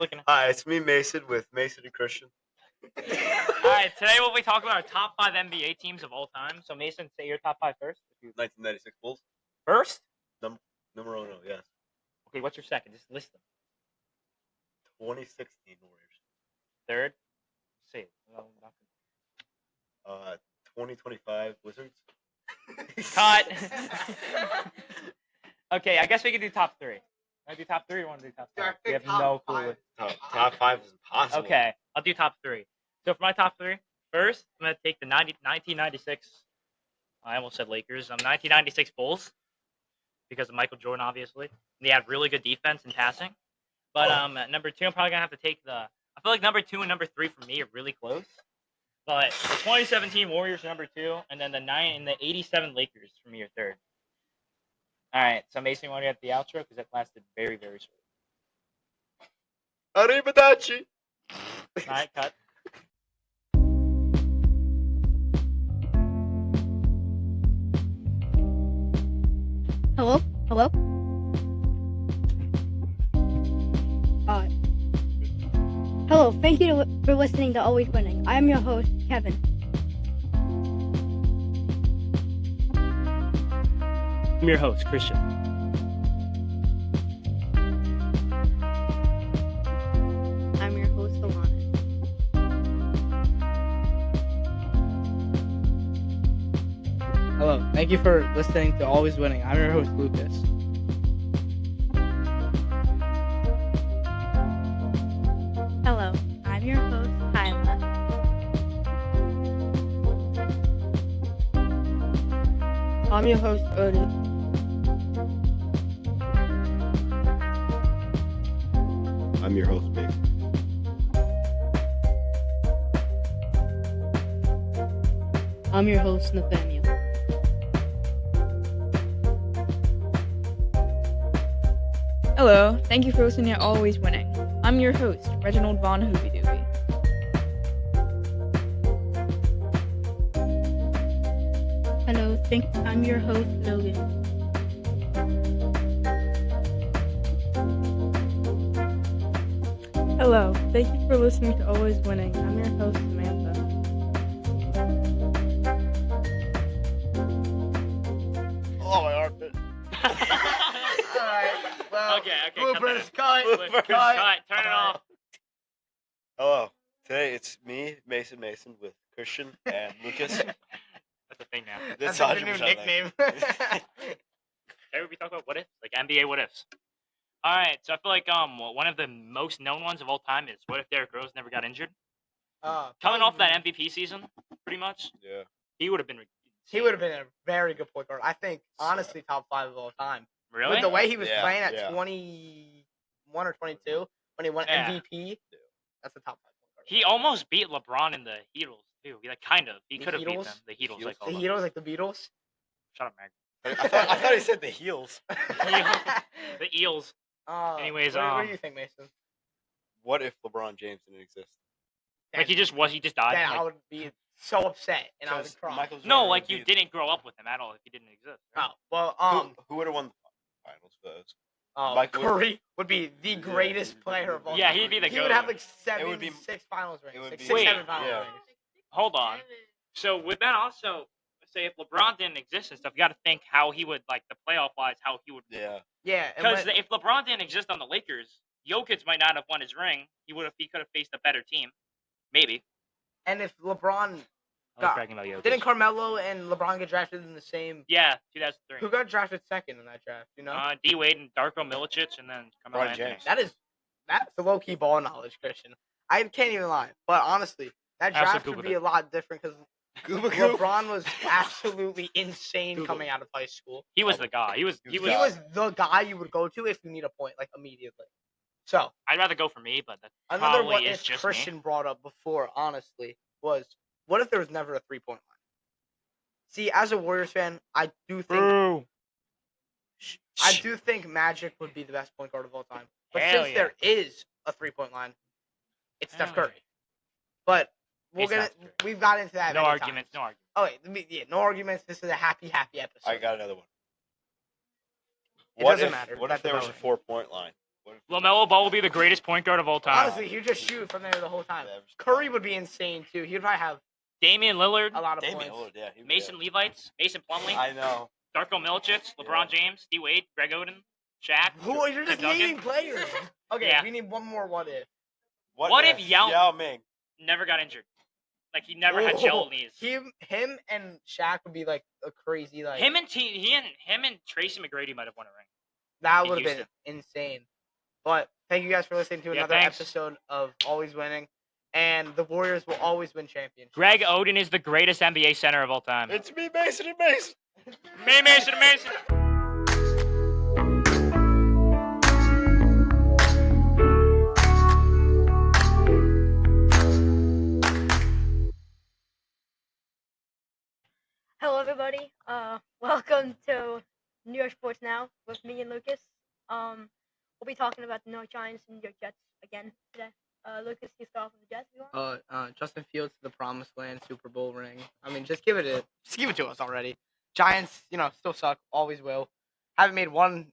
Looking. Hi, it's me, Mason, with Mason and Christian. Alright, today we'll be talking about our top 5 NBA teams of all time. So Mason, say your top 5 first. 1996 Bulls. First? Numero uno, yes. Okay, what's your second? Just list them. 2016 Warriors. Third? Say it. 2025 Wizards. Cut. Okay, I guess we can do top 3. Want to do top 3 or you want to do top 5? We have no clue. Top 5 is impossible. Okay, I'll do top 3. So for my top 3, first, I'm going to take the 1996, I almost said Lakers, 1996 Bulls, because of Michael Jordan, obviously. They had really good defense and passing. But at number 2, I'm probably going to have to take I feel like number 2 and number 3 for me are really close. But the 2017 Warriors are number 2, and then the 87 Lakers for me are third. All right, so Mason, you want to get the outro? Because that lasted very, very short. Arrivederci. All right, cut. Hello? Hello, thank you for listening to Always Winning. I'm your host, Kevin. I'm your host, Christian. I'm your host, Alanis. Hello, thank you for listening to Always Winning. I'm your host, Lucas. Hello, I'm your host, Kyla. I'm your host, Odie. I'm your host, Mason. I'm your host, Nathaniel. Hello, thank you for listening to Always Winning. I'm your host, Reginald Von Hoobie Doobie. Hello, I'm your host, Logan. Hello, thank you for listening to Always Winning. I'm your host, Samantha. Oh, my armpit. Alright, well, Okay, bloopers, cut. cut. Turn it off. Hello. Today it's me, Mason, with Christian and Lucas. That's a thing now. That's That's like the new 100% nickname. Today we'll be talking about what ifs, like NBA what ifs. All right, so I feel like one of the most known ones of all time is what if Derrick Rose never got injured? Coming off that MVP season, pretty much. Yeah. He would have been. He would have been a very good point guard. I think, honestly, top 5 of all time. Really? With the way he was Yeah, playing at yeah. 21 or 22 when he won Yeah. MVP, that's the top 5 point guard. He almost beat LeBron in the Heatles too. Like kind of. He The could have beat Heatles? them. The Heatles, like The Heatles, like the Beatles. Shut up, Meg. I thought he said the heels. The Eels. Anyways, what do you think, Mason? What if LeBron James didn't exist? Like he just died. Then like- I would be so upset and I would Because cry. Michael no, Jordan like would you be- didn't grow up with him at all if he didn't exist. Oh, well, Who would have won the finals for those? Michael- Curry would be the greatest player of all Yeah, time. he'd be the He goat. would have like It would be- 6 finals rings. it would Like be- 6, Wait. 7 finals Yeah. rings. Hold on. So with that also, say if LeBron didn't exist and stuff, you got to think how he would like the playoff wise, how he would. Yeah. Yeah, and Because when- if LeBron didn't exist on the Lakers, Jokic might not have won his ring. He could have faced a better team, maybe. and if LeBron I God, like bragging about Jokic. didn't Carmelo and LeBron get drafted in the same? Yeah, 2003. Who got drafted second in that draft? You know, D Wade and Darko Milicic, and then Carmelo Bron Anthony. James. that's the low key ball knowledge, Christian. I can't even lie, but honestly, that I also draft would Googled be it. a lot different because LeBron was absolutely insane Google coming out of high school. He was the guy. He was. He He was was the guy you would go to if you need a point, like immediately. So I'd rather go for me, but that another probably what is if just Christian me. brought up before, honestly, was what if there was never a 3-point line? See, as a Warriors fan, I do think Magic would be the best point guard of all time. But Hell since yeah. there is a 3-point line, it's Steph Hell Curry. But It's not Steph Curry. we've got into that. No many arguments. times. No arguments. Oh wait, no arguments. This is a happy episode. I got another one. It What doesn't if, matter. What That's if there was a irrelevant. 4-point line? LaMelo Ball will be the greatest point guard of all time. Honestly, he would just shoot from there the whole time. Yeah, Curry would be insane too. He'd probably have Damian Lillard, a lot of Damian points. Lillard, yeah. he would Mason Levites, Mason Plumlee, I know. Darko Milicic, LeBron James, D Wade, Greg Oden, Shaq. Who you're just Tim Duncan. naming players? Okay, Yeah. we need one more. What if? What if Yao Ming? Never got injured? Like he never had gel knees. Him and Shaq would be like a crazy like. Him and Tracy McGrady might have won a ring. That in would have been insane. But thank you guys for listening to Yeah, another thanks. episode of Always Winning, and the Warriors will always win championships. Greg Oden is the greatest NBA center of all time. It's me, Mason and Mason. Me, Mason, Mason. Hello, everybody. Welcome to New York Sports Now with me and Lucas. We'll be talking about the New York Giants and New York Jets again today. Lucas, you start off with the Jets. If you want? Justin Fields to the Promised Land Super Bowl ring. I mean, just give it to us already. Giants, still suck. Always will. Haven't made one,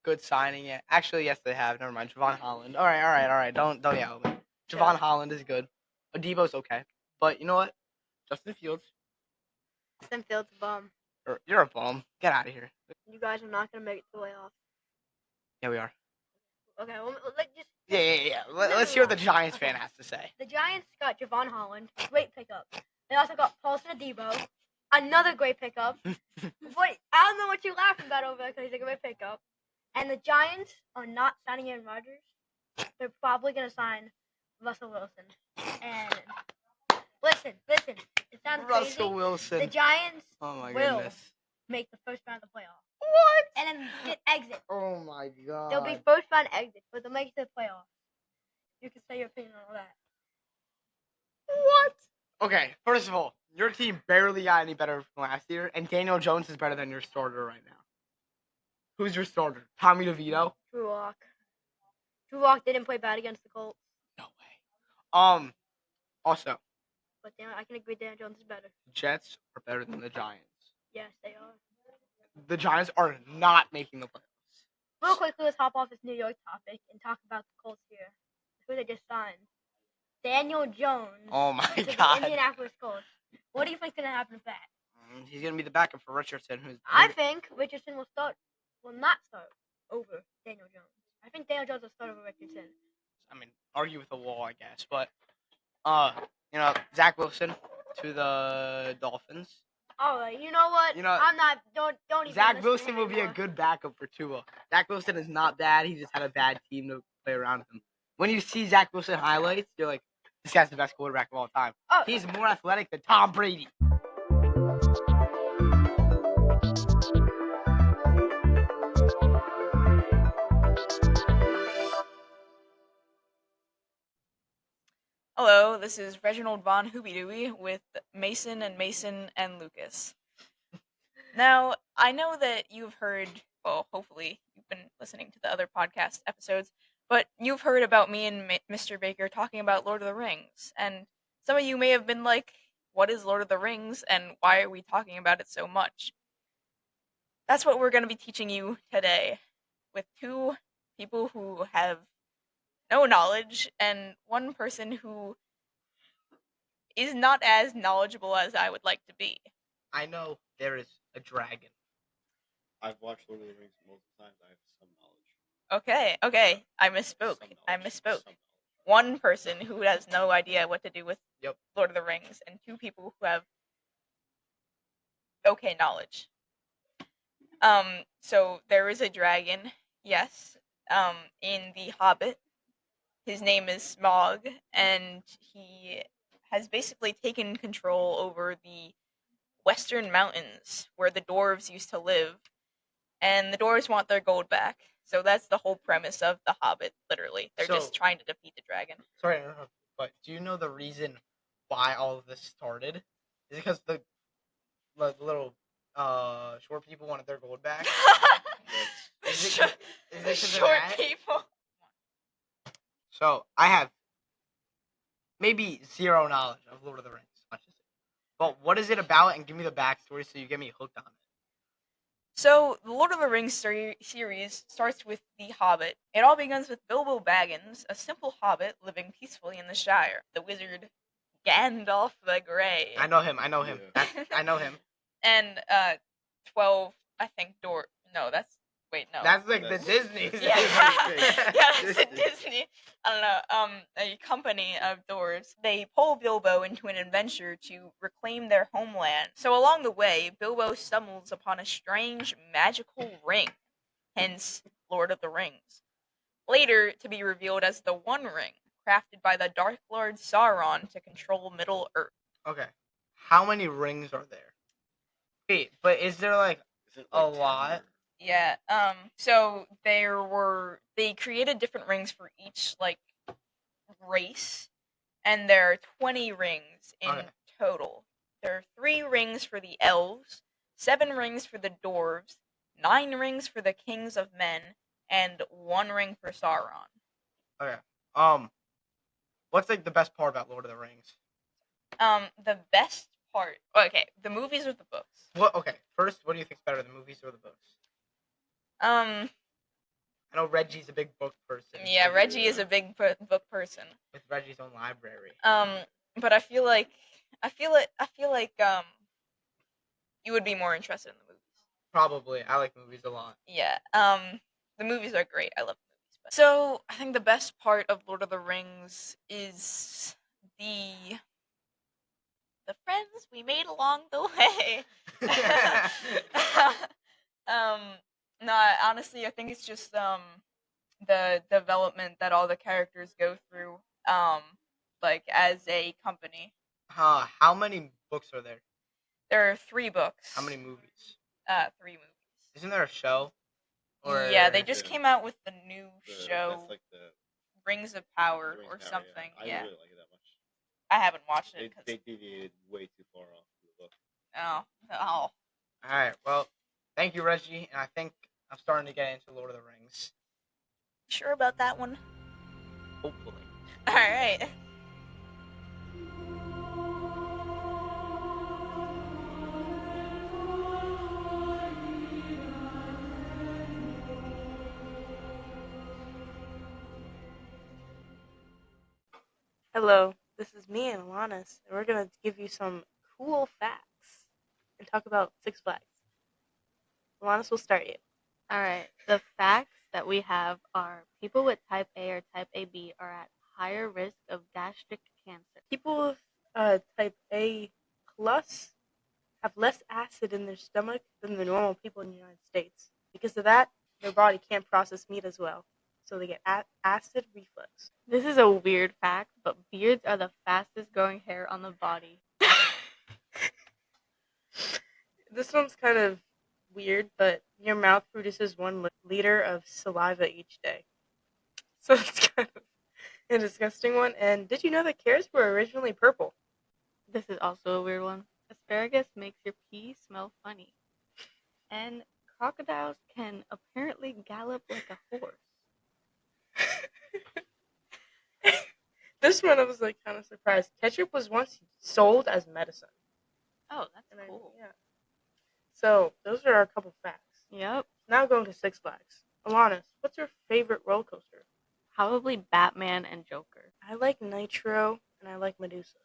good signing yet. Actually, yes, they have. Never mind. Javon Holland. All right. Don't yell at me. Javon Holland is good. Adebo's okay. But you know what? Justin Fields, Justin Fields, bum. you're a bum. Get out of here. You guys are not gonna make it to the playoffs. Yeah, we are. Okay, well, let's just. Yeah. Let's hear what the Giants fan has to say. The Giants got Javon Holland, great pickup. They also got Paulson Adebo, another great pickup. Wait, I don't know what you're laughing about over there because he's a great pickup. And the Giants are not signing Aaron Rodgers. They're probably gonna sign Russell Wilson. And listen, it sounds Russell crazy. Wilson. The Giants Oh my will goodness. make the first round of the playoffs. What? And then get exit. Oh my god. They'll be first round exit, but they'll make it to the playoffs. You can say your opinion on all that. What? Okay, first of all, your team barely got any better from last year, and Daniel Jones is better than your starter right now. Who's your starter? Tommy DeVito? Drew Lock. Drew Lock didn't play bad against the Colts, No way. Also, but I can agree Daniel Jones is better. the Jets are better than the Giants. Yes, they are. The Giants are not making the playoffs. Real quickly, let's hop off this New York topic and talk about the Colts here. Who they just signed. Daniel Jones Oh my to the god. Indianapolis Colts. What do you think's going to happen with that? He's gonna be the backup for Richardson, who's I think Richardson will not start over Daniel Jones. I think Daniel Jones will start over Richardson. argue with the wall, I guess. But Zach Wilson to the Dolphins. All right, you know what? I'm not. Don't even. Zach listen to Wilson him will be a anymore. good backup for Tua. Zach Wilson is not bad. He just had a bad team to play around with him. When you see Zach Wilson highlights, you're like, this guy's the best quarterback of all time. Oh, He's more athletic than Tom Brady. Hello, this is Reginald Von Hoobie Doobie with Mason and Lucas. Now, I know that you've heard, well, hopefully you've been listening to the other podcast episodes, but you've heard about me and Mr. Baker talking about Lord of the Rings, and some of you may have been like, what is Lord of the Rings, and why are we talking about it so much? That's what we're going to be teaching you today, with two people who have no knowledge, and one person who is not as knowledgeable as I would like to be. I know there is a dragon. I've watched Lord of the Rings multiple times. I have some knowledge. Okay, I misspoke. Some knowledge. One person who has no idea what to do with Yep. Lord of the Rings, and two people who have okay knowledge. So there is a dragon, yes, in The Hobbit. His name is Smaug, and he has basically taken control over the Western Mountains, where the dwarves used to live, and the dwarves want their gold back. So that's the whole premise of The Hobbit, literally. They're So- just trying to defeat the dragon. Sorry, I don't know, but do you know the reason why all of this started? Is it because the little short people wanted their gold back? Is it 'cause of Short that? people. So I have maybe zero knowledge of Lord of the Rings. But what is it about? And give me the backstory so you get me hooked on it. So, the Lord of the Rings series starts with The Hobbit. It all begins with Bilbo Baggins, a simple hobbit living peacefully in the Shire. The wizard Gandalf the Grey. I know him. I know him. Yeah. I know him. And 12, I think, No, that's. Wait, no. That's like the That's- Disney. Yeah, yeah, it's a Disney. Disney. I don't know. A company of dwarves. They pull Bilbo into an adventure to reclaim their homeland. So along the way, Bilbo stumbles upon a strange magical ring, hence Lord of the Rings. Later to be revealed as the One Ring, crafted by the Dark Lord Sauron to control Middle Earth. Okay. How many rings are there? Wait, but is there like Is it A 10 lot. or- Yeah. So they created different rings for each like race, and there are 20 rings in Okay. total. There are 3 rings for the elves, 7 rings for the dwarves, 9 rings for the kings of men, and 1 ring for Sauron. Okay. What's like the best part about Lord of the Rings? The best part. Okay, the movies or the books. What? Okay. First, what do you think's better, the movies or the books? Um. I know Reggie's a big book person. Yeah, Reggie is a big book person. With Reggie's own library. But I feel like you would be more interested in the movies. Probably. I like movies a lot. Yeah. The movies are great. I love the movies. So I think the best part of Lord of the Rings is the friends we made along the way. No, honestly, I think it's just the development that all the characters go through like as a company. How many books are there? There are 3 books. How many movies? 3 movies. Isn't there a show? Yeah, they just Yeah. came out with the new That's show, like the Rings of Power Rings or of Power, something. I Yeah, didn't really like it that much. I haven't watched They, it because they deviated way too far off the book. oh. Alright, well, thank you, Reggie. And I think I'm starting to get into Lord of the Rings. Sure about that one? Hopefully. All right. Hello, this is me and Alanis, and we're gonna give you some cool facts and talk about Six Flags. Alanis will start you. All right. The facts that we have are people with type A or type AB are at higher risk of gastric cancer. People with type A plus have less acid in their stomach than the normal people in the United States. Because of that, their body can't process meat as well, so they get acid reflux. This is a weird fact, but beards are the fastest growing hair on the body. This one's kind of weird, but your mouth produces 1 liter of saliva each day. So it's kind of a disgusting one. And did you know that carrots were originally purple? This is also a weird one. Asparagus makes your pee smell funny. And crocodiles can apparently gallop like a horse. This one I was like kind of surprised. Ketchup was once sold as medicine. Oh, that's And cool. yeah. So those are a couple facts. Yep. Now going to Six Flags. Alanis, what's your favorite roller coaster? Probably Batman and Joker. I like Nitro and I like Medusa.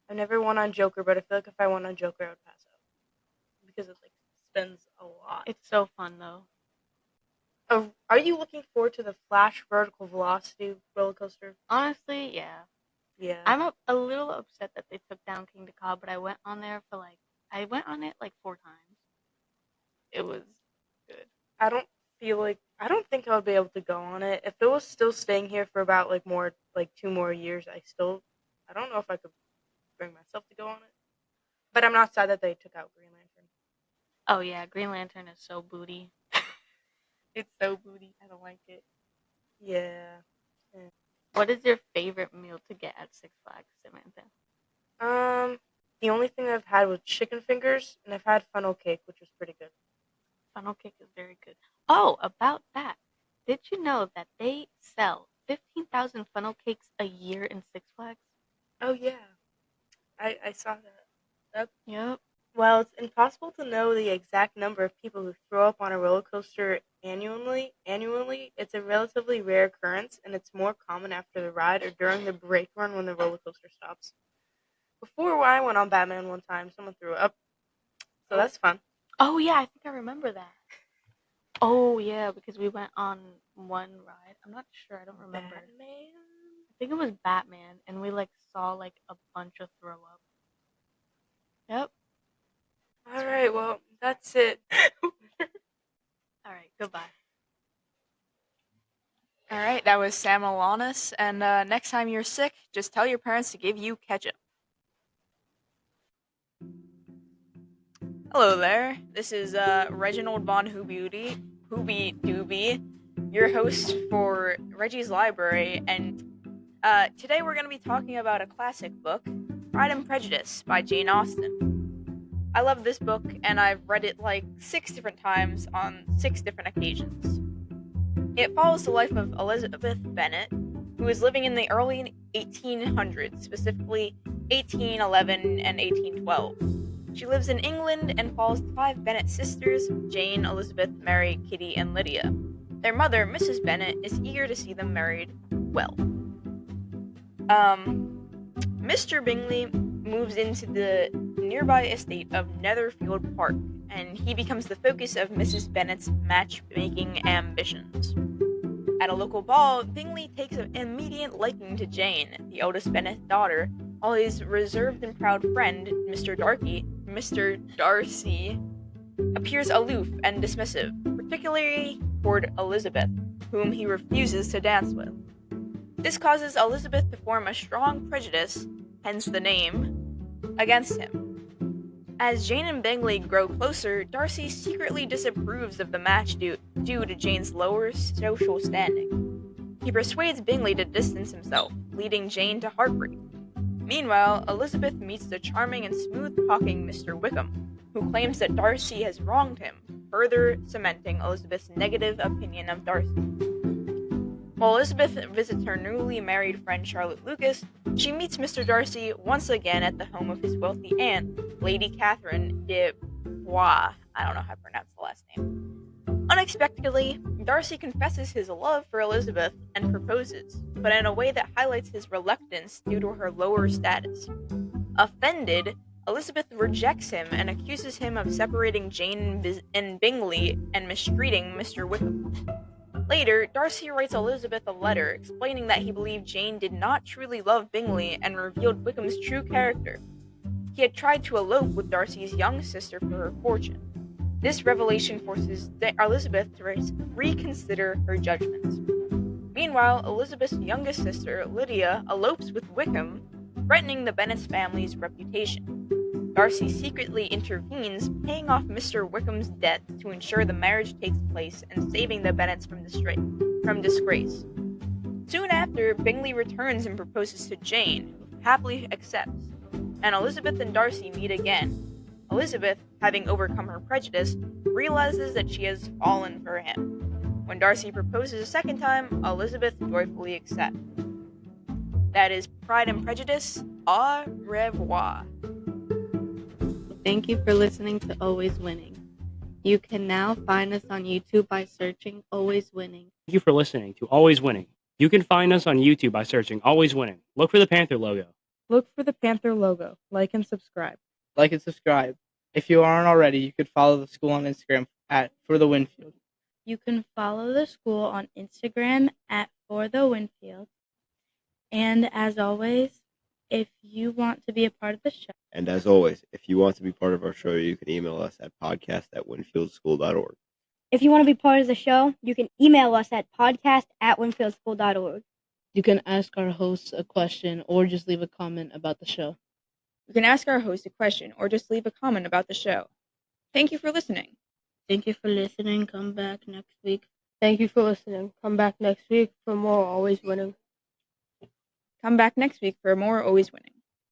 I've never won on Joker, but I feel like if I won on Joker, I would pass out because it like spins a lot. It's so fun though. Are you looking forward to the Flash Vertical Velocity roller coaster? Honestly, yeah. Yeah. I'm a little upset that they took down King Cobb, but I went on there for I went on it like 4 times. It was good. I don't think I would be able to go on it if it was still staying here for about 2 more years. I don't know if I could bring myself to go on it. But I'm not sad that they took out Green Lantern. Oh yeah, Green Lantern is so booty. It's so booty. I don't like it. Yeah. What is your favorite meal to get at Six Flags, Samantha? The only thing I've had was chicken fingers, and I've had funnel cake, which was pretty good. Funnel cake is very good. Oh, about that. Did you know that they sell 15,000 funnel cakes a year in Six Flags? Oh yeah, I saw that. Yep. Well, it's impossible to know the exact number of people who throw up on a roller coaster annually. It's a relatively rare occurrence, and it's more common after the ride or during the brake run when the roller coaster stops. Before I went on Batman one time, someone threw up, so that's fun. Oh yeah, I think I remember that. Oh yeah, because we went on one ride. I'm not sure. I don't remember. Batman? I think it was Batman, and we like saw like a bunch of throw up. Yep. All right, well, that's it. All right. Goodbye. All right, that was Sam Alanis. And next time you're sick, just tell your parents to give you ketchup. Hello there. This is Reginald Von Hoobie Doobie, your host for Reggie's Library, and today we're going to be talking about a classic book, Pride and Prejudice by Jane Austen. I love this book, and I've read it like 6 different times on 6 different occasions. It follows the life of Elizabeth Bennet, who was living in the early 1800s, specifically 1811 and 1812. She lives in England and follows the 5 Bennet sisters, Jane, Elizabeth, Mary, Kitty, and Lydia. Their mother, Mrs. Bennet, is eager to see them married well. Mr. Bingley moves into the nearby estate of Netherfield Park, and he becomes the focus of Mrs. Bennet's matchmaking ambitions. At a local ball, Bingley takes an immediate liking to Jane, the eldest Bennet daughter, while his reserved and proud friend, Mr. Darcy, appears aloof and dismissive, particularly toward Elizabeth, whom he refuses to dance with. This causes Elizabeth to form a strong prejudice, hence the name, against him. As Jane and Bingley grow closer, Darcy secretly disapproves of the match due to Jane's lower social standing. He persuades Bingley to distance himself, leading Jane to heartbreak. Meanwhile, Elizabeth meets the charming and smooth-talking Mr. Wickham, who claims that Darcy has wronged him, further cementing Elizabeth's negative opinion of Darcy. While Elizabeth visits her newly married friend Charlotte Lucas, she meets Mr. Darcy once again at the home of his wealthy aunt, Lady Catherine de Bois. I don't know how to pronounce the last name. Unexpectedly, Darcy confesses his love for Elizabeth and proposes, but in a way that highlights his reluctance due to her lower status. Offended, Elizabeth rejects him and accuses him of separating Jane and Bingley and mistreating Mr. Wickham. Later, Darcy writes Elizabeth a letter explaining that he believed Jane did not truly love Bingley and revealed Wickham's true character. He had tried to elope with Darcy's young sister for her fortune. This revelation forces Elizabeth to reconsider her judgments. Meanwhile, Elizabeth's youngest sister, Lydia, elopes with Wickham, threatening the Bennet's family's reputation. Darcy secretly intervenes, paying off Mr. Wickham's debt to ensure the marriage takes place and saving the Bennets from disgrace. Soon after, Bingley returns and proposes to Jane, who happily accepts, and Elizabeth and Darcy meet again. Elizabeth, having overcome her prejudice, realizes that she has fallen for him. When Darcy proposes a second time, Elizabeth joyfully accepts. That is Pride and Prejudice. Au revoir. Thank you for listening to Always Winning. You can now find us on YouTube by searching Always Winning. Thank you for listening to Always Winning. You can find us on YouTube by searching Always Winning. Look for the Panther logo. Look for the Panther logo. Like and subscribe. Like and subscribe. If you aren't already, you could follow the school on Instagram at For the Winfield. You can follow the school on Instagram at For the Winfield. And as always, if you want to be a part of the show. And as always, if you want to be part of our show, you can email us at podcast@winfieldschool.org. If you want to be part of the show, you can email us at podcast@winfieldschool.org. You can ask our hosts a question or just leave a comment about the show. You can ask our host a question or just leave a comment about the show. Thank you for listening. Thank you for listening. Come back next week. Thank you for listening. Come back next week for more Always Winning. Come back next week for more Always Winning.